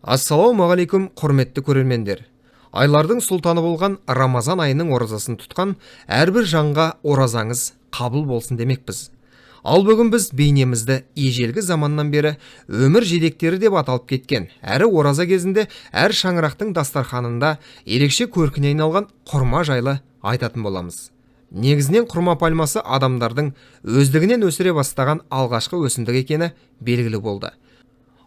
Ассалаумағалейкум, құрметті көрермендер. Айлардың сұлтаны болған Рамазан айының оразасын тұтқан әрбір жанға оразаңыз қабыл болсын демекпіз. Ал бүгін біз бейнемізді ежелгі заманнан бері өмір жидектері деп аталып кеткен, әрі ораза кезінде әр шаңырақтың дастарханында ерекше көркіне айналған құрма жайлы айтатын боламыз. Негізінен құрма пальмасы адамдардың өздігінен өсіре бастаған алғашқы өсімдік екені белгілі болды.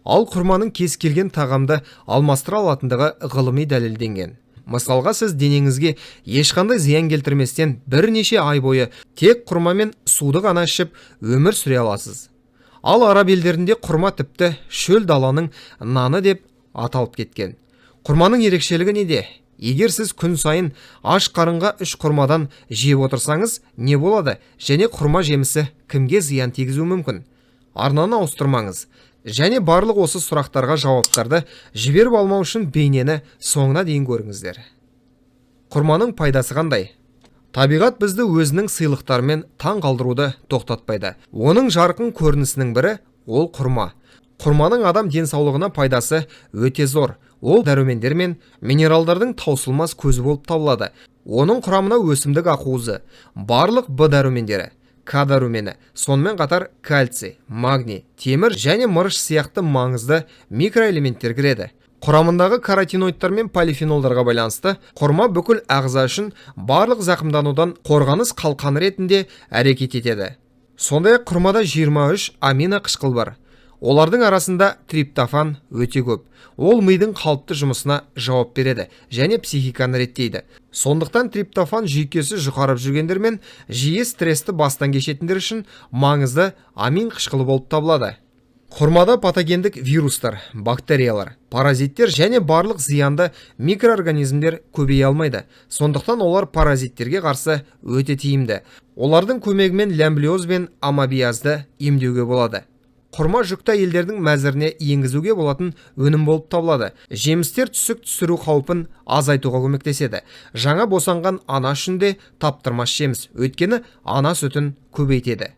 Ал құрманың кез келген тағамды алмастыра алатындығы ғылыми дәлелденген. Мысалға, сіз денеңізге ешқандай зиян келтірместен бірнеше ай бойы тек құрма мен суды ғана ішіп өмір сүре аласыз. Ал араб елдерінде құрма тіпті шөл даланың наны деп аталып кеткен. Құрманың ерекшелігі неде? Егер сіз күн сайын аш қарынға 3 құрмадан жеп отырсаңыз, не болады? Және құрма жемісі кімге зиян тигізуі мүмкін? Арнаны ауыстырмаңыз. Және барлық осы сұрақтарға жауаптарды жіберіп алмау үшін бейнені соңына дейін көріңіздер. Құрманың пайдасы қандай? Табиғат бізді өзінің сыйлықтарымен таң қалдыруды тоқтатпайды. Оның жарқын көрінісінің бірі ол құрма. Құрманың адам денсаулығына пайдасы өте зор. Ол дәрумендер мен минералдардың таусылмас көзі болып табылады. Оның құрамына өсімдік ақуызы, барлық Б дәрумендері, К дәрумені, сонымен қатар кальций, магний, темір және мырыш сияқты маңызды микроэлементтер кіреді. Құрамындағы каротиноидтар мен полифенолдарға байланысты құрма бүкіл ағза үшін барлық зақымданудан қорғаныс қалқаны ретінде әрекет етеді. Сондай-ақ құрмада 23 амино қышқыл бар. Олардың арасында триптофан өте көп. Ол мидың қалыпты жұмысына жауап береді және психиканы реттейді. Сондықтан триптофан жүйкесі жұқарып жүргендер мен жиі стрессті бастан кешетіндер үшін маңызды амин қышқылы болып табылады. Құрмада патогендік вирустар, бактериялар, паразиттер және барлық зиянды микроорганизмдер көбейе алмайды. Сондықтан олар паразиттерге қарсы өте тиімді. Олардың көмегімен лямблиоз бен амебиазды емдеуге болады. Құрма жүкті әйелдердің мәзіріне енгізуге болатын өнім болып табылады. Жемістер түсік түсіру қаупін азайтуға көмектеседі. Жаңа босанған ана үшін де таптырмас жеміс, өйткені ана сүтін көбейтеді.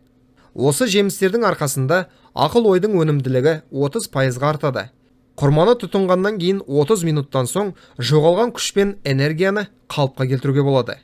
Осы жемістердің арқасында ақыл-ойдың өнімділігі 30%-ға артады. Құрманы тұтынғаннан кейін 30 минуттан соң жоғалған күш пен энергияны қалыпқа келтіруге болады.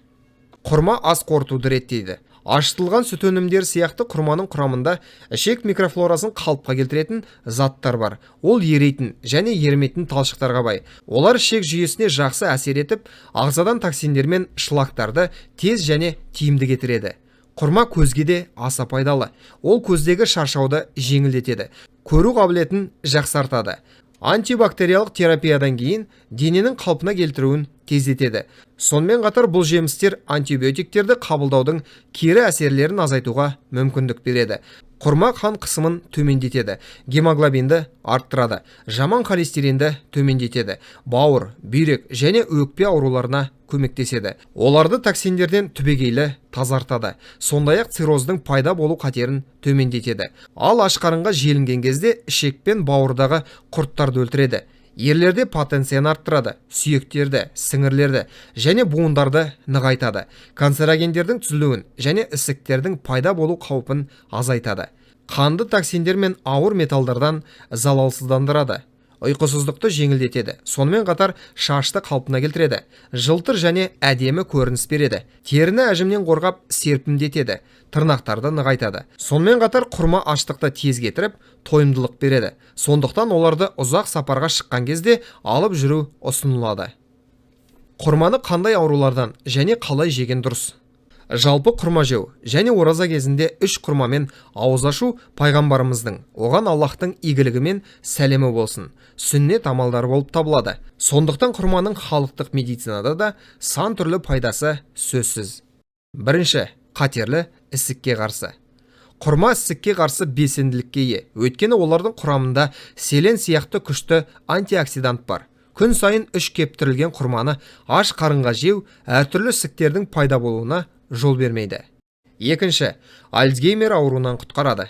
Құрма ас қорытуды реттейді. Ашытылған сүт өнімдері сияқты құрманың құрамында ішек микрофлорасын қалыпқа келтіретін заттар бар. Ол ерейтін және ерімейтін талшықтарға бай. Олар ішек жүйесіне жақсы әсер етіп, ағзадан токсиндер мен шлактарды тез және тиімді кетіреді. Құрма көзге де аса пайдалы. Ол көздегі шаршауды жеңілдетеді, көру қабілетін жақсартады. Антибактериялық терапиядан кейін дененің қалпына келтіруін тездетеді. Сонымен қатар бұл жемістер антибиотиктерді қабылдаудың кері әсерлерін азайтуға мүмкіндік береді. Құрма қан қысымын төмендетеді, гемоглобинді арттырады, жаман холестеринді төмендетеді, бауыр, бүйрек және өкпе ауруларына көмектеседі. Оларды токсиндерден түбегейлі тазартады. Сондай-ақ цирроздың пайда болу қатерін төмендетеді. Ал аш қарынға желінген кезде ішек пен бауырдағы құрттарды өлтіреді. Ерлерде потенцияны арттырады, сүйектерді, сіңірлерді және буындарды нығайтады. Канцерогендердің түзілуін және ісіктердің пайда болу қаупін азайтады. Қанды токсиндер мен ауыр металдардан залалсыздандырады. Ұйқысыздықты жеңілдетеді. Сонымен қатар шашты қалпына келтіреді. Жылтыр және әдемі көрініс береді. Теріні әжімнен қорғап серпімдетеді. Тырнақтарды нығайтады. Сонымен қатар құрма аштықты тез кетіріп, тойымдылық береді. Сондықтан оларды ұзақ сапарға шыққан кезде алып жүру ұсынылады. Құрманы қандай аурулардан және қалай жеген дұрыс? Жалпы құрма жеу және ораза кезінде 3 құрмамен ауыз ашу пайғамбарымыздың, оған Аллахтың игілігі мен сәлемі болсын, сүннет амалдары болып табылады. Сондықтан құрманың халықтық медицинада да сан түрлі пайдасы сөзсіз. Бірінші, қатерлі ісікке қарсы. Құрма ісікке қарсы белсенділікке ие, өйткені олардың құрамында селен сияқты күшті антиоксидант бар. Күн сайын 3 кептірілген құрманы аш қарынға жеу әртүрлі ісіктердің пайда болуына жол бермейді. Екінші, Альцгеймер ауруынан құтқарады.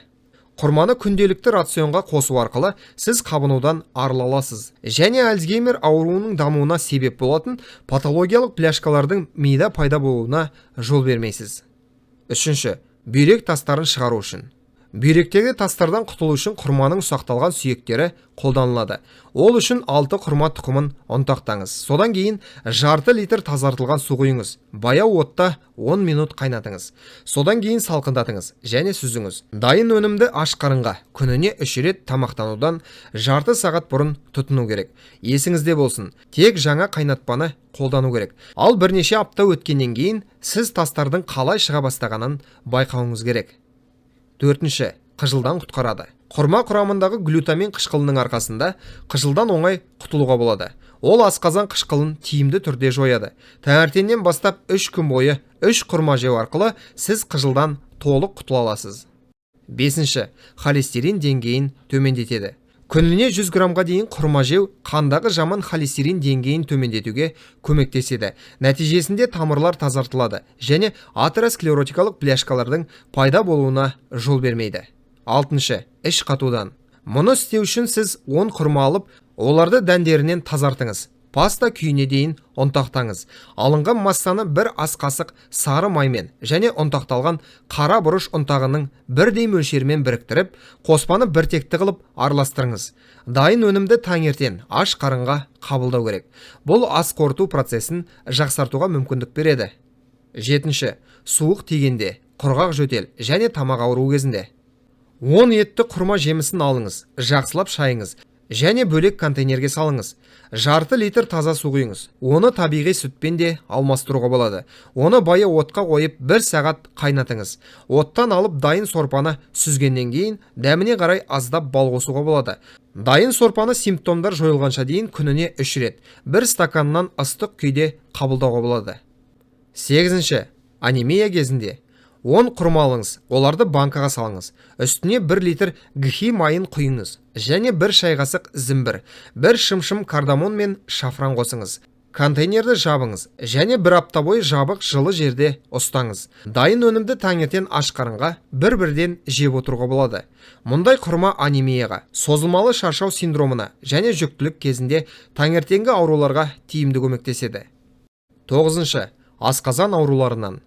Құрманы күнделікті рационға қосу арқылы сіз қабынудан арыла аласыз және Альцгеймер ауруының дамуына себеп болатын патологиялық пляшкалардың мида пайда болуына жол бермейсіз. Үшінші, бүйрек тастарын шығару үшін. Бүйректегі тастардан құтылу үшін құрманың ұсақталған сүйектері қолданылады. Ол үшін 6 құрма тұқымын ұнтақтаңыз. Содан кейін жарты литр тазартылған су құйыңыз. Баяу отта 10 минут қайнатыңыз. Содан кейін салқындатыңыз және сүзіңіз. Дайын өнімді аш қарынға күніне 3 рет тамақтанудан жарты сағат бұрын тұтыну керек. Есіңізде болсын, тек жаңа қайнатпаны қолдану керек. Ал бірнеше апта өткеннен кейін сіз тастардың қалай шыға бастағанын байқауыңыз керек. 4-ші, қыжылдан құтқарады. Құрма құрамындағы глютамин қышқылының арқасында қыжылдан оңай құтылуға болады. Ол асқазан қышқылын тиімді түрде жояды. Таңертеңнен бастап 3 күн бойы 3 құрма жеу арқылы сіз қыжылдан толық құтыла аласыз. 5-ші, холестерин деңгейін төмендетеді. Күніне 100 граммға дейін құрма жеу қандағы жаман холестерин деңгейін төмендетуге көмектеседі. Нәтижесінде тамырлар тазартылады және атеросклеротикалық бляшкалардың пайда болуына жол бермейді. 6-ші, іш қатудан. Мұны істеу үшін сіз 10 құрма алып, оларды дәндерінен тазартыңыз. Паста күйіне дейін ұнтақтаңыз. Алынған массаны бір ас қасық сары маймен және ұнтақталған қара бұрыш ұнтағының бірдей мөлшермен біріктіріп, қоспаны біртекті қылып араластырыңыз. Дайын өнімді таңертең аш қарынға қабылдау керек. Бұл ас қорыту процесін жақсартуға мүмкіндік береді. 7-ші, суық тигенде, құрғақ жөтел және тамақ ауруы кезінде. 10 етті құрма жемісін алыңыз, жақсылап шайыңыз және бөлек контейнерге салыңыз. Жарты литр таза су құйыңыз. Оны табиғи сүтпен де алмастыруға болады. Оны баяу отқа қойып 1 сағат қайнатыңыз. Оттан алып дайын сорпаны сүзгеннен кейін дәміне қарай аздап бал қосуға болады. Дайын сорпаны симптомдар жойылғанша дейін күніне 3 рет 1 стаканнан ыстық күйде қабылдауға болады. 8-ші, анемия кезінде 10 құрма алыңыз, оларды банкаға салыңыз. Үстіне 1 литр гхи майын құйыңыз және 1 шай қасық зімбір, 1 шымшым кардамон мен шафран қосыңыз. Контейнерді жабыңыз және 1 апта бойы жабық жылы жерде ұстаңыз. Дайын өнімді таңертең аш қарынға бір-бірден жеп отыруға болады. Мұндай құрма анемияға, созылмалы шаршау синдромына және жүктілік кезінде таңертеңгі ауруларға тиімді көмектеседі. 9-ші, асқазан ауруларынан.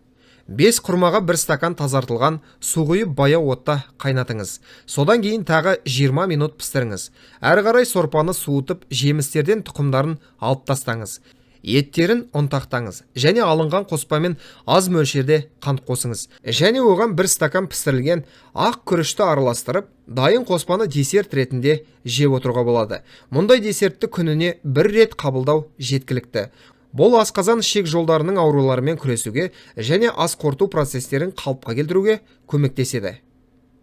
5 құрмаға 1 стакан тазартылған су құйып баяу отта қайнатыңыз. Содан кейін тағы 20 минут пістіріңіз. Әрі қарай сорпаны суытып, жемістерден тұқымдарын алып тастаңыз. Еттерін ұнтақтаңыз және алынған қоспамен аз мөлшерде қант қосыңыз. Және оған 1 стакан пісірілген ақ күрішті араластырып, дайын қоспаны десерт ретінде жеп отыруға болады. Мұндай десертті күніне 1 рет қабылдау жеткілікті. Бұл асқазан ішек жолдарының ауруларымен күресуге және ас қорыту процестерін қалыпқа келтіруге көмектеседі.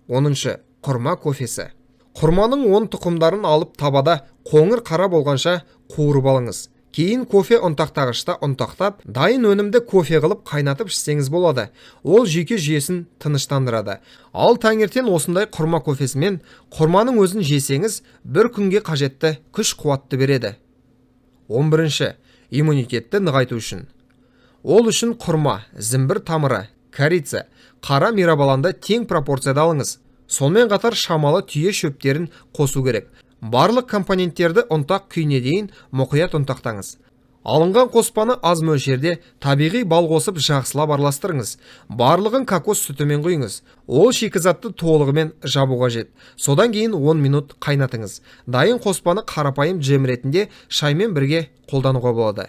10-ші, құрма кофесі. Құрманың 10 тұқымдарын алып табада қоңыр қара болғанша қуырып алыңыз. Кейін кофе ұнтақтағышта ұнтақтап, дайын өнімді кофе қылып қайнатып ішсеңіз болады. Ол жүйке жүйесін тыныштандырады. Ал таңертең осындай құрма кофесімен құрманың өзін жесеңіз, 1 күнге қажетті күш қуатты береді. 11-ші, иммунитетті нығайту үшін. Ол үшін құрма, зімбір тамыры, корица, қара мирабаланды тең пропорцияда алыңыз. Сонымен қатар шамалы түйе шөптерін қосу керек. Барлық компоненттерді ұнтақ күйіне дейін мұқият ұнтақтаңыз. Алынған қоспаны аз мөлшерде табиғи бал қосып жақсылап араластырыңыз. Барлығын кокос сүтімен құйыңыз. Ол шикізатты толығымен жабу қажет. Содан кейін 10 минут қайнатыңыз. Дайын қоспаны қарапайым джем ретінде шаймен бірге қолдануға болады.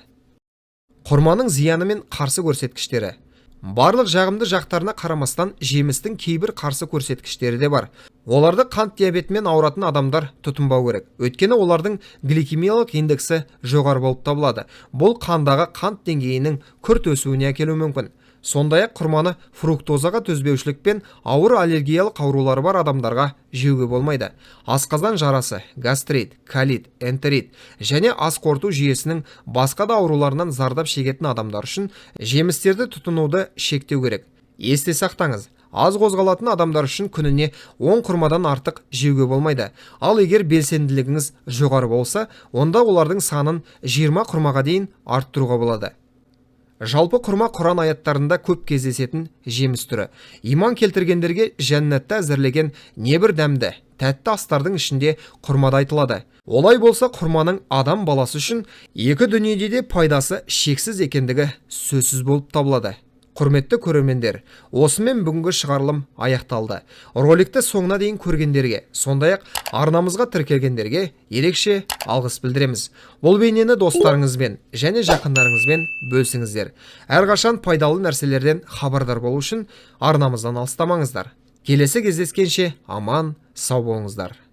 Құрманың зияны мен қарсы көрсеткіштері. Барлық жағымды жақтарына қарамастан жемістің кейбір қарсы көрсеткіштері де бар. Оларды қант диабетімен ауыратын адамдар тұтынбау керек. Өйткені олардың гликемиялық индексі жоғары болып табылады. Бұл қандағы қант деңгейінің күрт өсуіне әкелуі мүмкін. Сондай-ақ құрманы фруктозаға төзбеушілік пен ауыр аллергиялық аурулары бар адамдарға жеуге болмайды. Асқазан жарасы, гастрит, колит, энтерит және ас қорыту жүйесінің басқа да ауруларынан зардап шегетін адамдар үшін жемістерді тұтынуды шектеу керек. Есте сақтаңыз, аз қозғалатын адамдар үшін күніне 10 құрмадан артық жеуге болмайды. Ал егер белсенділігіңіз жоғары болса, онда олардың санын 20 құрмаға дейін арттыруға болады. Жалпы құрма Құран аяттарында көп кездесетін жеміс түрі. Иман келтіргендерге жәннатта әзірлеген небір дәмді, тәтті астардың ішінде құрмада айтылады. Олай болса құрманың адам баласы үшін екі дүниеде де пайдасы шексіз екендігі сөзсіз болып табылады. Құрметті көрермендер, осымен бүгінгі шығарылым аяқталды. Роликті соңына дейін көргендерге, сондай-ақ арнамызға тіркелгендерге ерекше алғыс білдіреміз. Бұл бейнені достарыңызбен және жақындарыңызбен бөлісіңіздер. Әрқашан пайдалы нәрселерден хабардар болу үшін арнамыздан алыстамаңыздар. Келесі кездескенше аман, сау болыңыздар.